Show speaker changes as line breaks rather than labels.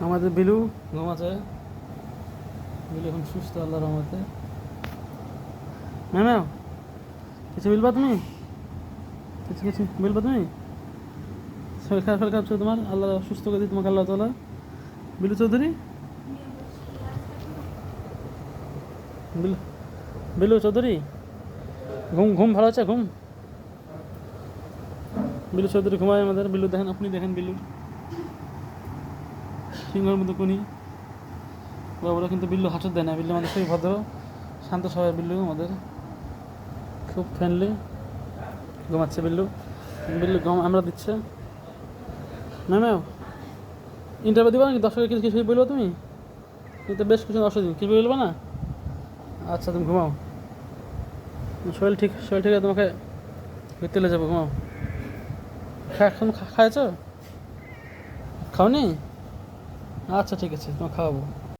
আমাদের বিলু ঘুমাচ্ছে। বিলু এখন সুস্থ আল্লাহর রহমতে। ম্যাম কিছু বলবা তুমি? কিছু কিছু বলবা তুমি? শরীর খারাপ ছিল তোমার? আল্লাহ সুস্থ করে দিই তোমাকে আল্লাহ তাআলা। বিলু চৌধুরী, বিলু বিলু চৌধুরী, ঘুম ঘুম ভালো আছে? ঘুম বিলু চৌধুরী ঘুমায় আমাদের। বিলু দেখেন, আপনি দেখেন বিলু সিংহের মতো কুনি বাবুরা, কিন্তু বিল্লু হাঁটুর দেয় না। বিল্লু আমাদের খুবই ভদ্র শান্ত স্বভাবের। বিল্লু আমাদের খুব ফ্রেন্ডলি। ঘুমাচ্ছে বিল্লু। বিল্লু ঘুম আমরা দিচ্ছে। ম্যাম ইন্টারভিউ দিবা নাকি? দর্শকের কিছু কিছু বলবো তুমি? কিন্তু বেশ কিছু অসুবিধা কিছু বলবো না? আচ্ছা তুমি ঘুমাও। শরীর ঠিক আছে, তোমাকে ঘুরতে নিয়ে যাবো। ঘুমাও। এখন খাইছো? খাওনি? আচ্ছা ঠিক আছে, তোমাকে খাওয়াবো।